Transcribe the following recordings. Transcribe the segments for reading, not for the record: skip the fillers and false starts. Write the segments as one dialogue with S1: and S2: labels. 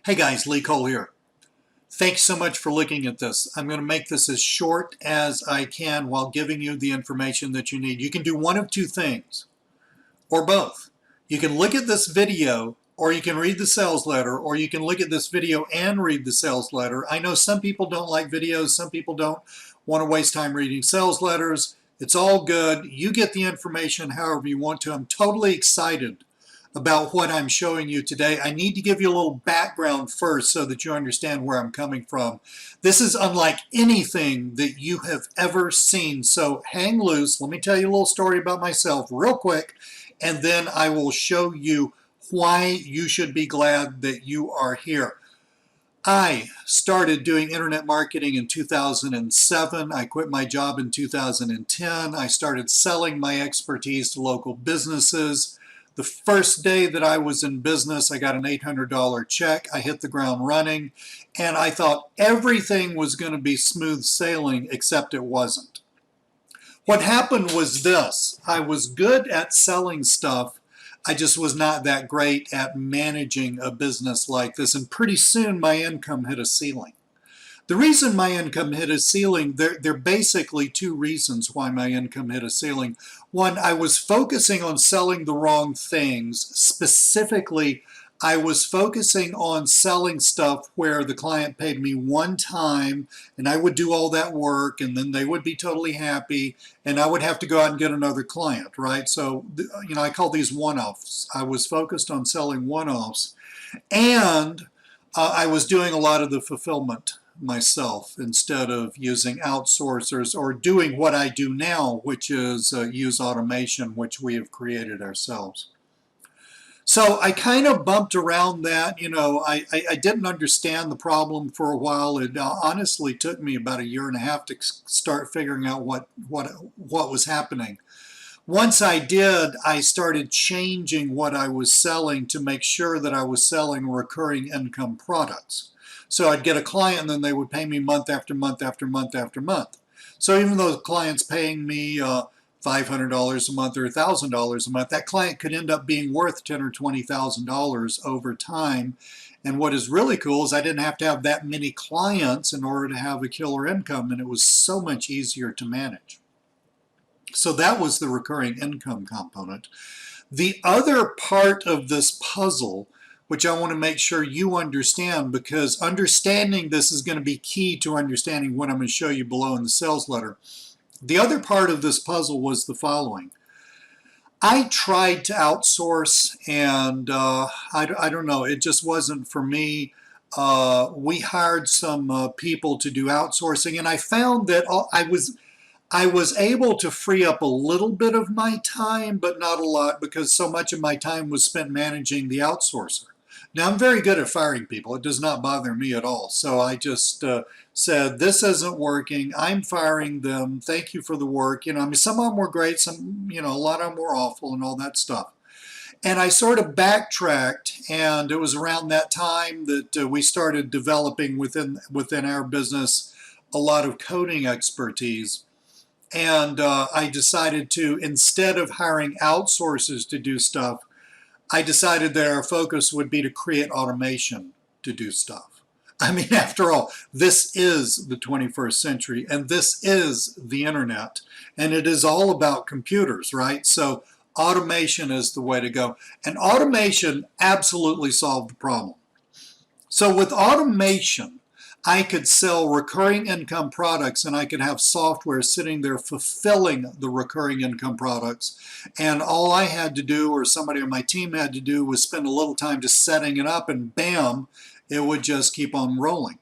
S1: Hey guys, Lee Cole here. Thanks so much for looking at this. I'm going to make this as short as I can while giving you the information that you need. You can do one of two things, or both. You can look at this video, or you can read the sales letter, or you can look at this video and read the sales letter. I know some people don't like videos, some people don't want to waste time reading sales letters. It's all good. You get the information however you want to. I'm totally excited about what I'm showing you today. I need to give you a little background first so that you understand where I'm coming from. This is unlike anything that you have ever seen, so hang loose. Let me tell you a little story about myself real quick, and then I will show you why you should be glad that you are here. I started doing internet marketing in 2007. I quit my job in 2010. I started selling my expertise to local businesses. The first day that I was in business, I got an $800 check. I hit the ground running, and I thought everything was going to be smooth sailing, except it wasn't. What happened was this. I was good at selling stuff. I just was not that great at managing a business like this, and pretty soon my income hit a ceiling. The reason my income hit a ceiling, there are basically two reasons why my income hit a ceiling. One, I was focusing on selling the wrong things. Specifically, I was focusing on selling stuff where the client paid me one time and I would do all that work and then they would be totally happy and I would have to go out and get another client, right? So, I call these one-offs. I was focused on selling one-offs, and I was doing a lot of the fulfillment myself instead of using outsourcers or doing what I do now, which is use automation, which we have created ourselves. So I kind of bumped around that. I didn't understand the problem for a while. It honestly took me about 1.5 years to start figuring out what was happening. Once I did, I started changing what I was selling to make sure that I was selling recurring income products. So I'd get a client and then they would pay me month after month after month after month. So even though the client's paying me $500 a month or $1,000 a month, that client could end up being worth $10,000 or $20,000 over time. And what is really cool is I didn't have to have that many clients in order to have a killer income, and it was so much easier to manage. So that was the recurring income component. The other part of this puzzle, which I want to make sure you understand, because understanding this is going to be key to understanding what I'm going to show you below in the sales letter. The other part of this puzzle was the following. I tried to outsource, and I don't know, it just wasn't for me. We hired some people to do outsourcing, and I found that I was able to free up a little bit of my time, but not a lot, because so much of my time was spent managing the outsourcer. Now, I'm very good at firing people. It does not bother me at all. So I just said, this isn't working. I'm firing them. Thank you for the work. Some of them were great. Some, a lot of them were awful and all that stuff. And I sort of backtracked, and it was around that time that we started developing within our business a lot of coding expertise. And I decided to, instead of hiring outsourcers to do stuff, I decided that our focus would be to create automation to do stuff. After all, this is the 21st century, and this is the internet, and it is all about computers, right? So automation is the way to go. And automation absolutely solved the problem. So with automation, I could sell recurring income products, and I could have software sitting there fulfilling the recurring income products. And all I had to do, or somebody on my team had to do, was spend a little time just setting it up, and bam, it would just keep on rolling.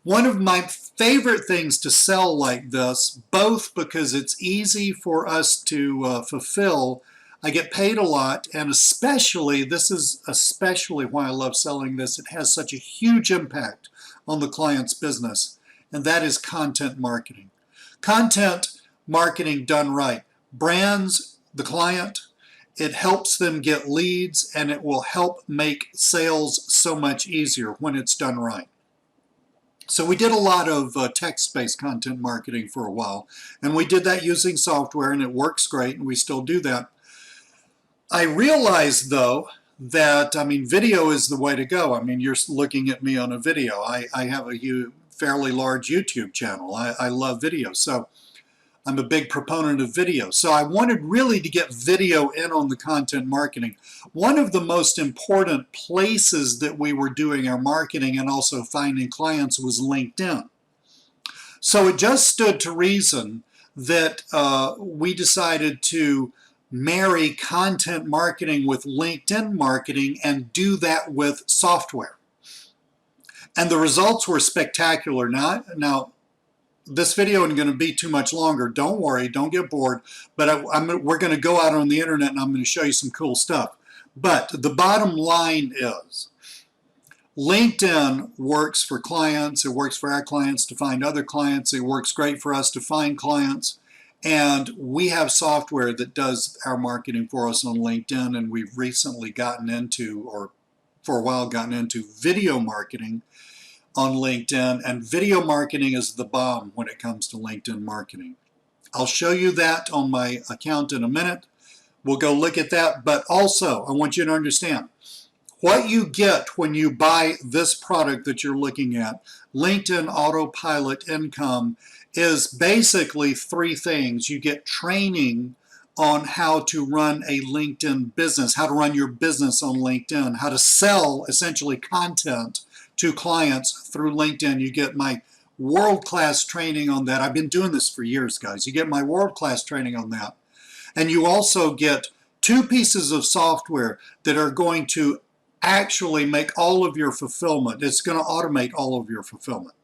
S1: One of my favorite things to sell like this, both because it's easy for us to fulfill, I get paid a lot, and especially, this is especially why I love selling this, it has such a huge impact on the client's business, and that is content marketing. Content marketing done right brands the client, it helps them get leads, and it will help make sales so much easier when it's done right. So we did a lot of text-based content marketing for a while, and we did that using software, and it works great, and we still do that. I realized, though, that, I mean, video is the way to go. I mean, you're looking at me on a video. I have a fairly large YouTube channel. I love video. So I'm a big proponent of video. So I wanted really to get video in on the content marketing. One of the most important places that we were doing our marketing and also finding clients was LinkedIn. So it just stood to reason that we decided to marry content marketing with LinkedIn marketing and do that with software. And the results were spectacular. Now this video isn't going to be too much longer. Don't worry, don't get bored. But we're going to go out on the internet and I'm going to show you some cool stuff. But the bottom line is, LinkedIn works for clients. It works for our clients to find other clients. It works great for us to find clients. And we have software that does our marketing for us on LinkedIn. And we've recently gotten into, or for a while gotten into, video marketing on LinkedIn. And video marketing is the bomb when it comes to LinkedIn marketing. I'll show you that on my account in a minute. We'll go look at that. But also, I want you to understand, what you get when you buy this product that you're looking at, LinkedIn Autopilot Income, is basically three things. You get training on how to run a LinkedIn business, how to run your business on LinkedIn, how to sell essentially content to clients through LinkedIn. You get my world-class training on that. I've been doing this for years, guys. You get my world-class training on that. And you also get 2 pieces of software that are going to actually make all of your fulfillment. It's going to automate all of your fulfillment.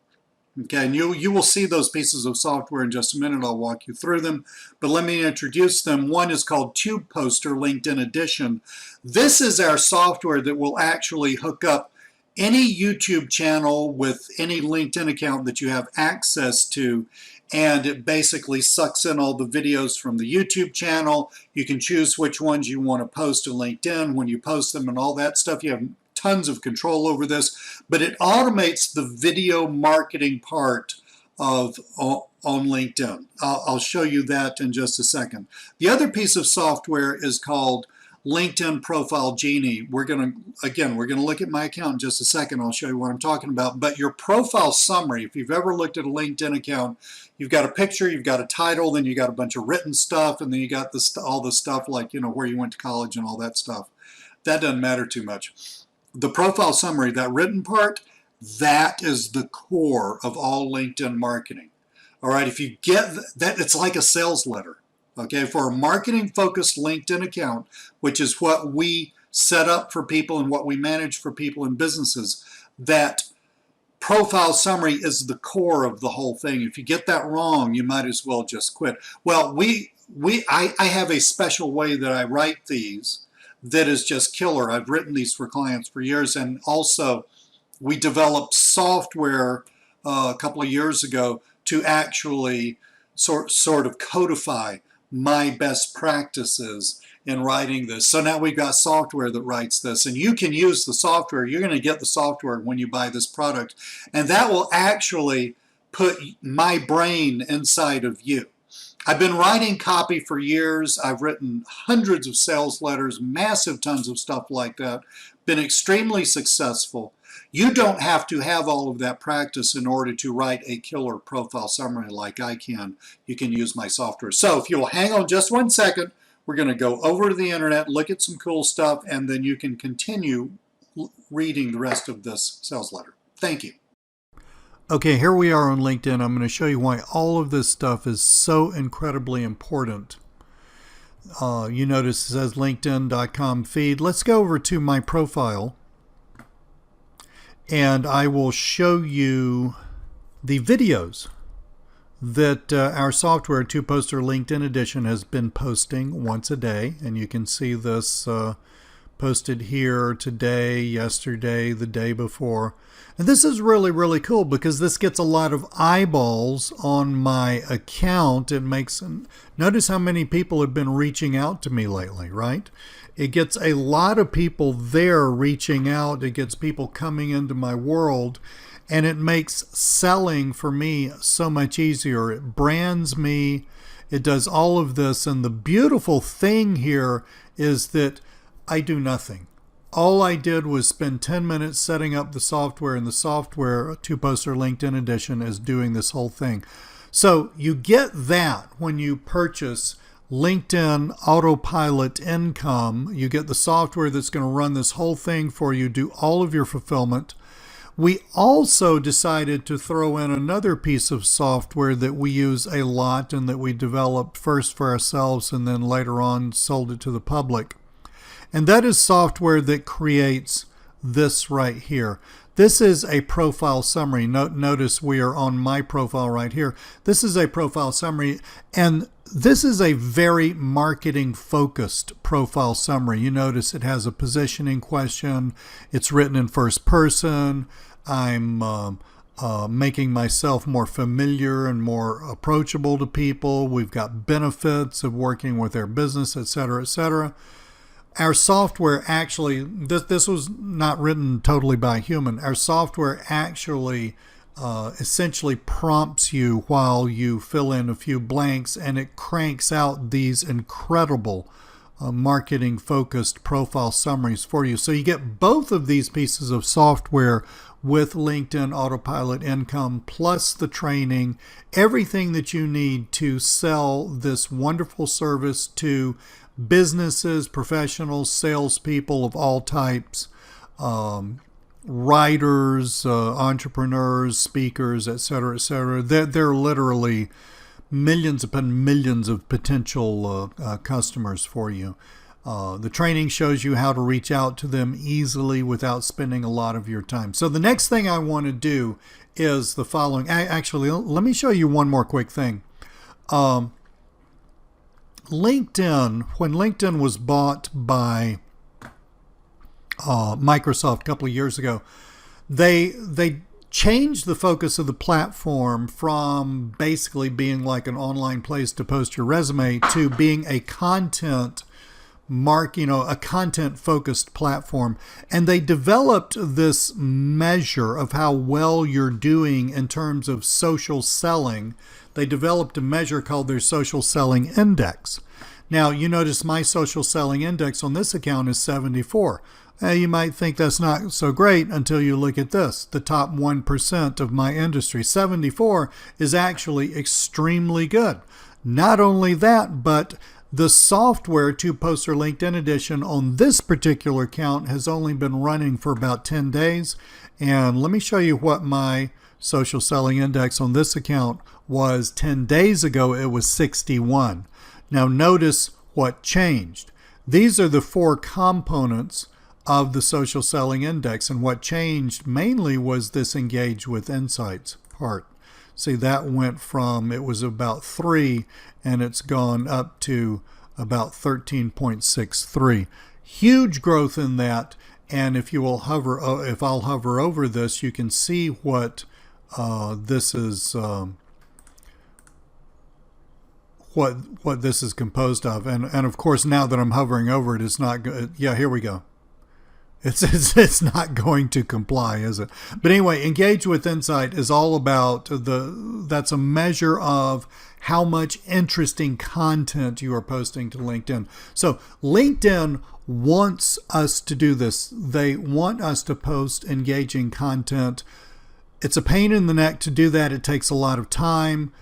S1: Okay, and you will see those pieces of software in just a minute. I'll walk you through them, but let me introduce them. One is called Tube Poster LinkedIn Edition. This is our software that will actually hook up any YouTube channel with any LinkedIn account that you have access to, and it basically sucks in all the videos from the YouTube channel. You can choose which ones you want to post to LinkedIn when you post them and all that stuff. You have tons of control over this, but it automates the video marketing part of on LinkedIn. I'll show you that in just a second. The other piece of software is called LinkedIn Profile Genie. We're going to look at my account in just a second. I'll show you what I'm talking about. But your profile summary, if you've ever looked at a LinkedIn account, you've got a picture, you've got a title, then you got a bunch of written stuff, and then you got all the stuff like, you know, where you went to college and all that stuff. That doesn't matter too much. The profile summary, that written part, that is the core of all LinkedIn marketing. All right, if you get that, it's like a sales letter. Okay, for a marketing-focused LinkedIn account, which is what we set up for people and what we manage for people and businesses, that profile summary is the core of the whole thing. If you get that wrong, you might as well just quit. Well, I have a special way that I write these that is just killer. I've written these for clients for years, and also we developed software a couple of years ago to actually sort of codify my best practices in writing this. So now we've got software that writes this, and you can use the software. You're going to get the software when you buy this product, and that will actually put my brain inside of you. I've been writing copy for years. I've written hundreds of sales letters, massive tons of stuff like that, been extremely successful. You don't have to have all of that practice in order to write a killer profile summary like I can. You can use my software. So if you'll hang on just 1 second, we're going to go over to the internet, look at some cool stuff, and then you can continue reading the rest of this sales letter. Thank you. Okay, here we are on LinkedIn. I'm going to show you why all of this stuff is so incredibly important. You notice it says linkedin.com feed. Let's go over to my profile, and I will show you the videos that our software, Tube Poster LinkedIn Edition, has been posting once a day. And you can see this posted here today, yesterday, the day before. And this is really, really cool because this gets a lot of eyeballs on my account. It makes, notice how many people have been reaching out to me lately, right? It gets a lot of people there reaching out. It gets people coming into my world, and it makes selling for me so much easier. It brands me. It does all of this. And the beautiful thing here is that I do nothing. All I did was spend 10 minutes setting up the software, and the software, Two Poster LinkedIn Edition, is doing this whole thing. So you get that when you purchase LinkedIn Autopilot Income. You get the software that's going to run this whole thing for you, do all of your fulfillment. We also decided to throw in another piece of software that we use a lot and that we developed first for ourselves and then later on sold it to the public. And that is software that creates this right here. This is a profile summary. Notice we are on my profile right here. This is a profile summary, and this is a very marketing focused profile summary. You notice it has a positioning question. It's written in first person. I'm making myself more familiar and more approachable to people. We've got benefits of working with their business, etc., etc. Our software actually, this was not written totally by a human. Our software actually essentially prompts you while you fill in a few blanks, and it cranks out these incredible marketing focused profile summaries for you. So you get both of these pieces of software with LinkedIn Autopilot Income, plus the training, everything that you need to sell this wonderful service to businesses, professionals, salespeople of all types, writers, entrepreneurs, speakers, etc., etc. They're literally millions upon millions of potential customers for you. The training shows you how to reach out to them easily without spending a lot of your time. So the next thing I want to do is the following. Actually, let me show you one more quick thing. LinkedIn, when LinkedIn was bought by Microsoft a couple of years ago, they changed the focus of the platform from basically being like an online place to post your resume to being a content a content focused platform. And they developed this measure of how well you're doing in terms of social selling. They developed a measure called their social selling index. Now, you notice my social selling index on this account is 74. You might think that's not so great until you look at this. The top 1% of my industry, 74, is actually extremely good. Not only that, but the software, Two Poster LinkedIn Edition, on this particular account has only been running for about 10 days. And let me show you what my social selling index on this account was 10 days ago. It was 61. Now notice what changed. These are the four components of the social selling index, and what changed mainly was this engage with insights part. See, that went from, it was about 3 and it's gone up to about 13.63. Huge growth in that. And if you will hover, if I'll hover over this, you can see what this is, what this is composed of. And of course, now that I'm hovering over it, it's not good. Yeah, here we go. It's not going to comply, is it? But anyway, engage with insight is all about that's a measure of how much interesting content you are posting to LinkedIn. So LinkedIn wants us to do this. They want us to post engaging content. It's a pain in the neck to do that. It takes a lot of time.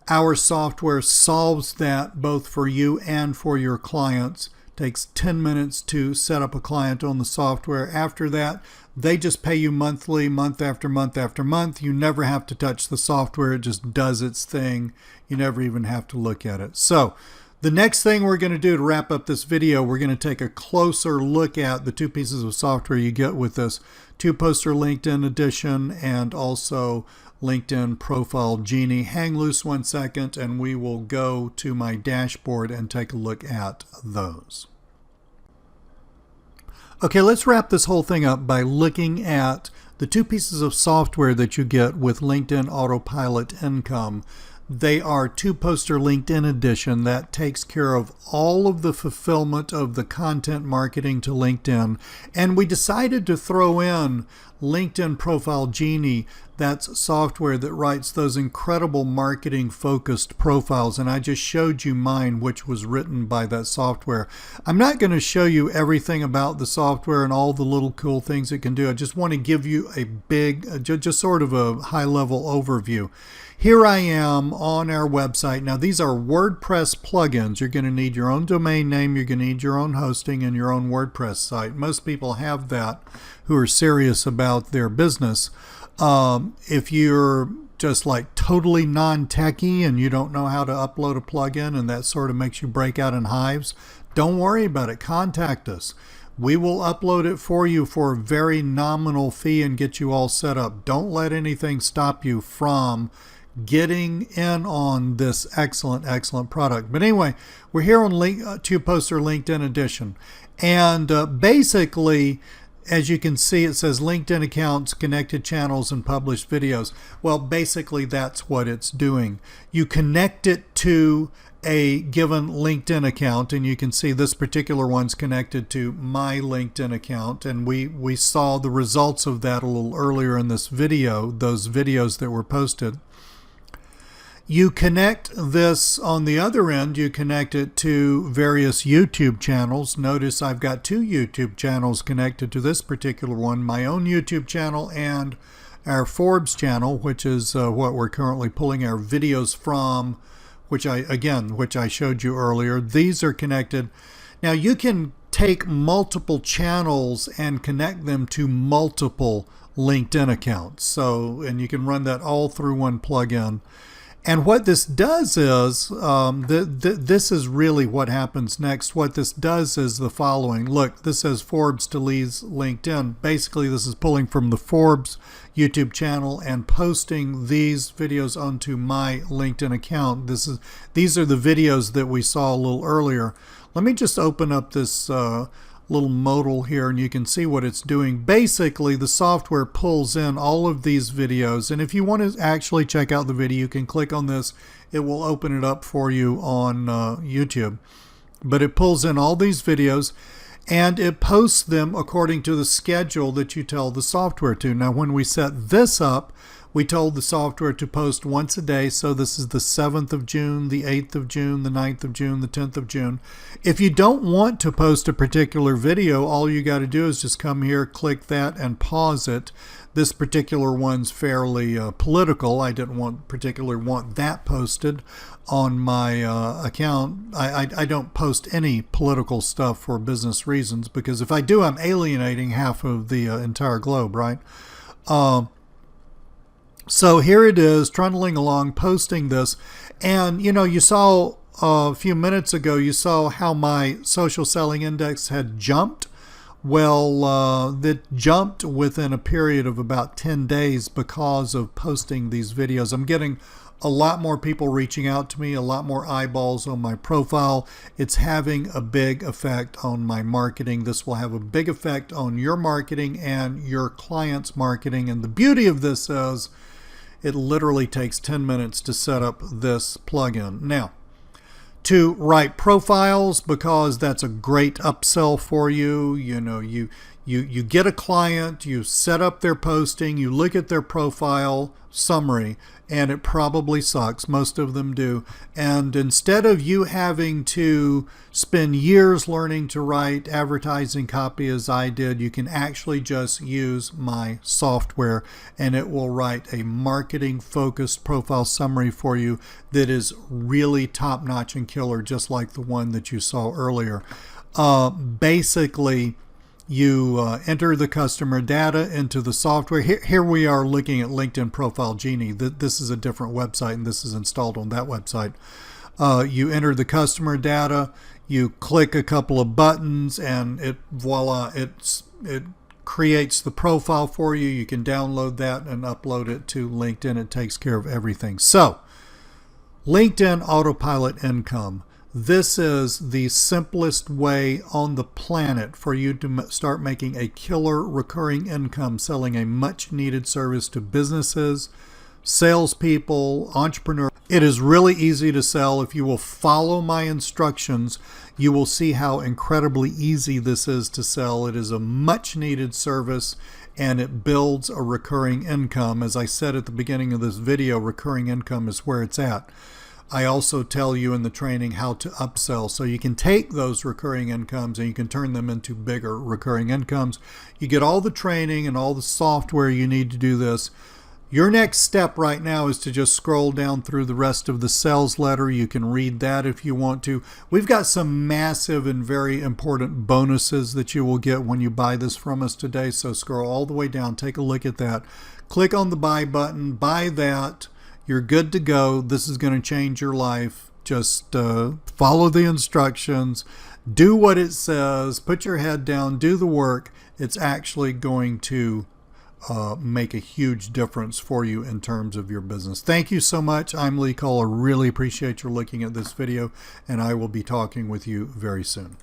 S1: Our software solves that both for you and for your clients. Takes 10 minutes to set up a client on the software. After that, they just pay you monthly, month after month after month. You never have to touch the software. It just does its thing. You never even have to look at it. So the next thing we're going to do to wrap up this video, we're going to take a closer look at the two pieces of software you get with this Two Poster LinkedIn Edition and also LinkedIn Profile Genie. Hang loose 1 second and we will go to my dashboard and take a look at those. Okay, let's wrap this whole thing up by looking at the two pieces of software that you get with LinkedIn Autopilot Income. They are Two Poster LinkedIn Edition that takes care of all of the fulfillment of the content marketing to LinkedIn. And we decided to throw in LinkedIn Profile Genie That's software that writes those incredible marketing focused profiles. And I just showed you mine, which was written by that software. I'm not going to show you everything about the software and all the little cool things it can do. I just want to give you a big, just sort of a high level overview. Here I am on our website. Now these are WordPress plugins. You're going to need your own domain name. You're going to need your own hosting and your own WordPress site. Most people have that who are serious about their business. If you're just like totally non-techie and you don't know how to upload a plugin and that sort of makes you break out in hives, don't worry about it. Contact us. We will upload it for you for a very nominal fee and get you all set up. Don't let anything stop you from getting in on this excellent product. But anyway, we're here on Tube Poster LinkedIn Edition. And basically, as you can see, it says LinkedIn accounts, connected channels, and published videos. Well, basically, that's what it's doing. You connect it to a given LinkedIn account, and you can see this particular one's connected to my LinkedIn account. And we saw the results of that a little earlier in this video, those videos that were posted. You connect this on the other end, you connect it to various YouTube channels. Notice I've got two YouTube channels connected to this particular one, my own YouTube channel and our Forbes channel, which is what we're currently pulling our videos from, which I showed you earlier. These are connected. Now you can take multiple channels and connect them to multiple LinkedIn accounts. So, and you can run that all through one plugin. And what this does is, this is really what happens next. What this does is the following. Look, this says Forbes to Lee's LinkedIn. Basically, this is pulling from the Forbes YouTube channel and posting these videos onto my LinkedIn account. These are the videos that we saw a little earlier. Let me just open up this little modal here and you can see what it's doing. Basically, the software pulls in all of these videos, and if you want to actually check out the video, you can click on this. It will open it up for you on YouTube. But it pulls in all these videos and it posts them according to the schedule that you tell the software to. Now, when we set this up, we told the software to post once a day. So this is the 7th of June, the 8th of June, the 9th of June, the 10th of June. If you don't want to post a particular video, all you got to do is just come here, click that, and pause it. This particular one's fairly political. I didn't particularly want that posted on my account. I don't post any political stuff for business reasons, because if I do, I'm alienating half of the entire globe, right? So here it is, trundling along, posting this. And, you know, you saw a few minutes ago, you saw how my social selling index had jumped. Well, that jumped within a period of about 10 days because of posting these videos. I'm getting a lot more people reaching out to me, a lot more eyeballs on my profile. It's having a big effect on my marketing. This will have a big effect on your marketing and your clients' marketing. And the beauty of this is it literally takes 10 minutes to set up this plugin. Now, to write profiles, because that's a great upsell for you. You know, you get a client, you set up their posting, you look at their profile summary, and it probably sucks. Most of them do. And instead of you having to spend years learning to write advertising copy as I did, you can actually just use my software and it will write a marketing focused profile summary for you that is really top notch and killer, just like the one that you saw earlier. Basically, you enter the customer data into the software. Here we are looking at LinkedIn Profile Genie. This is a different website and this is installed on that website. You enter the customer data, you click a couple of buttons, and voila, it creates the profile for you. You can download that and upload it to LinkedIn. It takes care of everything. So, LinkedIn Autopilot Income. This is the simplest way on the planet for you to start making a killer recurring income selling a much needed service to businesses, salespeople, entrepreneurs. It is really easy to sell. If you will follow my instructions, you will see how incredibly easy this is to sell. It is a much needed service and it builds a recurring income. As I said at the beginning of this video, recurring income is where it's at. I also tell you in the training how to upsell, so you can take those recurring incomes and you can turn them into bigger recurring incomes. You get all the training and all the software you need to do this. Your next step right now is to just scroll down through the rest of the sales letter. You can read that if you want to. We've got some massive and very important bonuses that you will get when you buy this from us today. So scroll all the way down, take a look at that. Click on the buy button, buy that. You're good to go. This is going to change your life. Just follow the instructions. Do what it says. Put your head down. Do the work. It's actually going to make a huge difference for you in terms of your business. Thank you so much. I'm Lee Cole. I really appreciate your looking at this video, and I will be talking with you very soon.